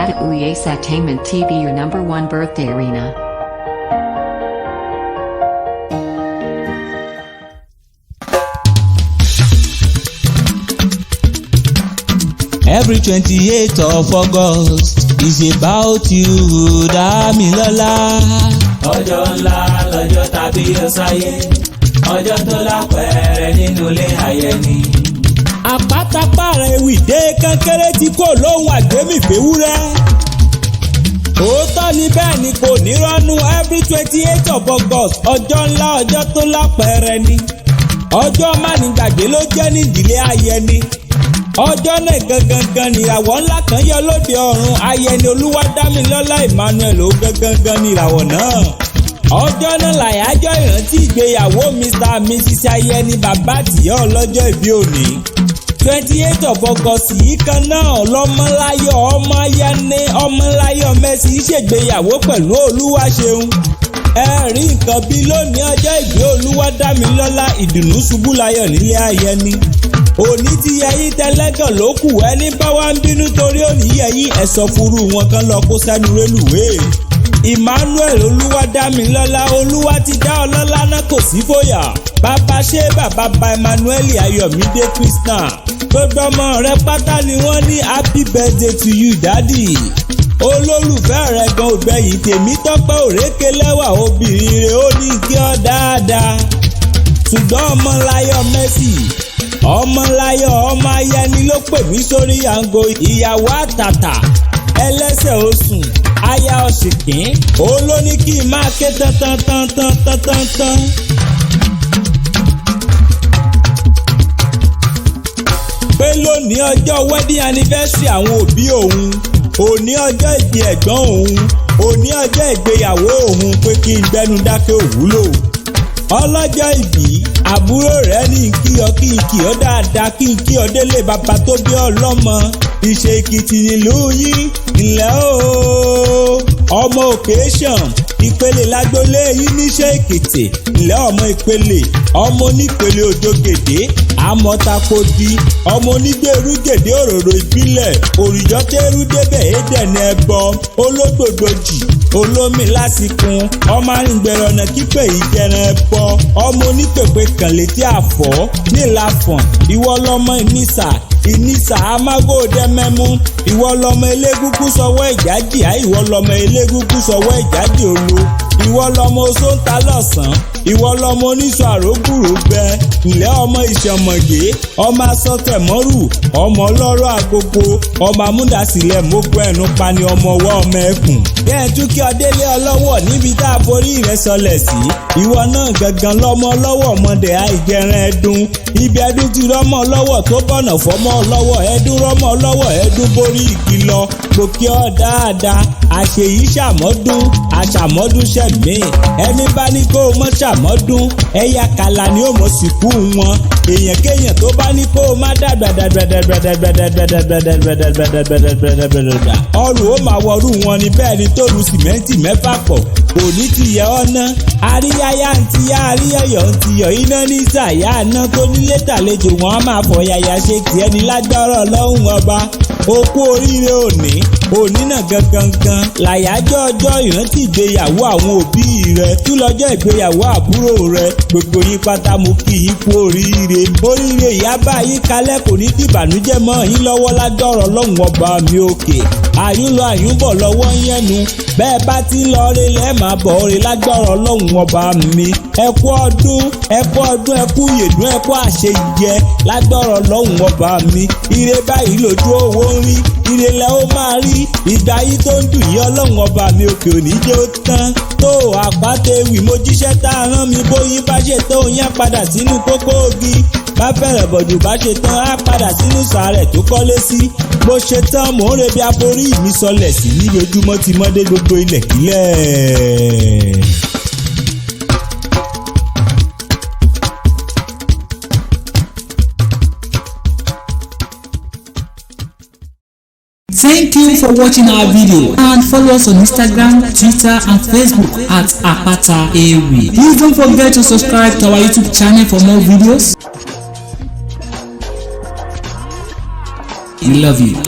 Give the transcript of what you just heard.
at Uyes Entertainment TV, your #1 birthday arena. Every 28th of August is about you, Dámilọ́lá. Ọjọ́ ńlá lọ́jọ́ tàbí ọ̀sáyé, ọjọ́ tó lápẹẹrẹ nínú ilé ayẹni. Àpátápàrà ewìdé kankéré tí kò lóhùn àgbémìgbéwúrẹ́. Òótọ́ ni bẹ́ẹ̀ ni kò ní rọ́nú every 28th of August, ọjọ́ ńlá ọjọ́ tó lápẹẹrẹ ni. Ọjọ́ mánigbàgbé ló jẹ́ nídìílé ayẹni. Ọjọ́ náà gangan nìràwọ̀ ńlá kan yọ lóde ọ̀run, ayẹni Olúwadámilọ́lá Emmanuel ó gangan nìràwọ̀ náà. Ọjọ́ náà làyájọ́ ìrántí ìgbéyàwó Mr and Mrs ayẹni bàbá àtìyá ọlọ́jọ́ ìbí òní. 28th of August yìí kan náà lọ́mọláyọ̀ ọmọ ayẹni ọmọláyọ̀ Mercy ṣègbéyàwó pẹ̀lú Olúwaṣeun. Ẹ rí nǹkan bí lónìí ọjọ́ ìgbé Olúwadámilọ́lá ìdùnnú ṣubú láyọ̀ nílé ayẹni. Òní ti yẹyí tẹlẹ́gàn ló kù, ẹni bá wá ń bínú torí òní yẹyí ẹ̀sọ́ furu wọn kan lọ kó sẹ́nu rélùwé. Emmanuel Olúwadámilọ́lá Olúwa ti dá ọlọ́lá náà kò sí fòyà. Bàbá ṣé bàbá Emmanuel Ayọ̀mídé Krishna. Gbogbo ọmọ rẹ pátá ni wọ́n ní happy birthday to you daddy. Olólùfẹ́ rẹ̀ gan ògbẹ́yìn Tèmítọ́pẹ́ Òrékelẹ́wà obìnrin rẹ̀ ó ní kí ọ dáadáa. Ṣùgbọ́n ọmọláyọ̀ Mercy ọmọláyọ̀ ọmọ ayẹni ló pè mí sórí àǹgó ìyàwó àtàtà ẹlẹ́sẹ̀ osùn aya ọ̀sìnkín òun ló ní kí n máa ké tán. Pé lónìí ọjọ́ wedding anniversary àwọn òbí òun, òní ọjọ́ ìgbé ẹ̀gbọ́n òun, òní ọjọ́ ìgbéyàwó òun, pé kí n gbẹ́nu dákẹ́ òwúlò. Ọlọ́jọ́ ìbí àbúrò rẹ̀ ní kí ọ dáadáa, kí n kí ọ délé bàbá tó bí ọlọ́mọ. Ìṣe Èkìtì nílùú yín ńlẹ́ ooo. Ọmọ occasion ìpele lágbólé yín níṣẹ́ Èkìtì ńlẹ́ ọmọ ìpele, ọmọ onípele òjògèdè àmọ́takodi, ọmọ onígbèrúgèdè òróró ìbílẹ̀ òrìjọ́tẹ́rú débẹ̀ édẹ̀ni ẹbọ ológbòdòjì olómi lásìkún ọmọ arìngbẹ̀rẹ̀ ọ̀nà kípẹ̀ ìjẹran ẹbọ ọmọ onípèpè kàn létí àfọ́ nílàfọ̀n ìwọ lọmọ ìnísà amágòdè mẹ́mú ìwọ lọmọ elégúngún sọwọ́ ìjájì ìwọ lọmọ elégúngún sọwọ́ ìjájì olo ìwọ lọmọ oṣóńtà lọ́sàn-án ìwọ lọmọ oníṣọ àrógùrò bẹ ńlẹ́ ọmọ ìṣọmọgé ọmọ asọtẹmọrù ọmọ ọlọ́rọ̀ àgógó ọmọ amúdàsílẹ̀ mọ́gbọ́ ẹnu pani ọmọ ọwọ́ ọmọ ẹkùn. bẹ́ẹ̀ tún kí ọdẹ́lé ọlọ́wọ̀ níbi tá a forí rẹ̀ sọlẹ̀ sí ìwọ náà gangan lọ́mọ ọlọ́wọ̀ ọmọdé àìjẹran ẹdun ibi ẹdun ti rọ́mọ ọlọ́wọ̀ tó bọ̀nà fọ́mọ ọlọ́wọ̀ ẹdun rọ́mọ ọlọ́wọ̀ ẹdun borí igi lọ gòkè ọ dáadáa àṣeyí ṣàmọ́dún àṣàmọ́dún ṣẹ̀mí ẹni bá ní kó o mọ́ ṣàmọ́dún ẹ̀yà kàlà ni ó mọ̀ sìnkú wọn èèyàn kéèyàn tó bá ní kó o má dàgbà ọrùn ó máa wọrú wọn ni bẹ́ẹ̀ ni tó lu sìmẹ́ǹtì mẹ́fà pọ̀ òní ti yẹ ọ́nà àríyáyá ń tiyá àríyáyọ̀ ń tiyọ̀ iná ní sàyà àná tó nílé tàlejò wọn á máa fọ yàyà ṣe tiẹ̀ ní lágbára Ọlọ́run ọba okú oríire òní náà gangan làyájọ́ ọjọ́ ìrántí ìgbéyàwó àwọn òbí rẹ tún lọ́jọ́ ìgbéyàwó àbúrò rẹ gbogbo yín pátá mo kí yín kú oríire ìyá bá yín kalẹ̀ kò ní dìbànújẹ́ mọ́ yín lọ́wọ́ lágbára Ọlọ́run ọba mi òkè àyùn lọ àyùn bọ̀ lọ́wọ́ yẹnu bẹ́ẹ̀ bá ti ń lọ rí lẹ́ẹ̀ máa bọ̀ rí lágbára Ọlọ́run ọba mi ẹ kú ọdún ẹ kú yèdún ẹ kú àṣeyẹ lágbára Ọlọ́run ọba mi ire báyìí lójú owó ń rí ire lẹ ó máa rí ìgbà yìí tó ń dùn yí Ọlọ́run ọba mi òkè òní jẹ́ ó tán tó àpátẹ́wì mo jíṣẹ́ tá a rán mi bóyí bá ṣe tó yẹn padà sínú kókó ògì bá fẹ̀rẹ̀ bọ̀dù bá ṣe tán á padà sínú sàárẹ̀ tó kọ́lé sí bó ṣe tán mò ń rebi aborí mi sọlẹ̀ sí ní ojúmọ́ ti mọ́dé gbogbo ilẹ̀ kílẹ̀. Thank you for watching our video and follow us on Instagram, Twitter and Facebook at Apata Ewi. Please don't forget to subscribe to our YouTube channel for more videos. We love you.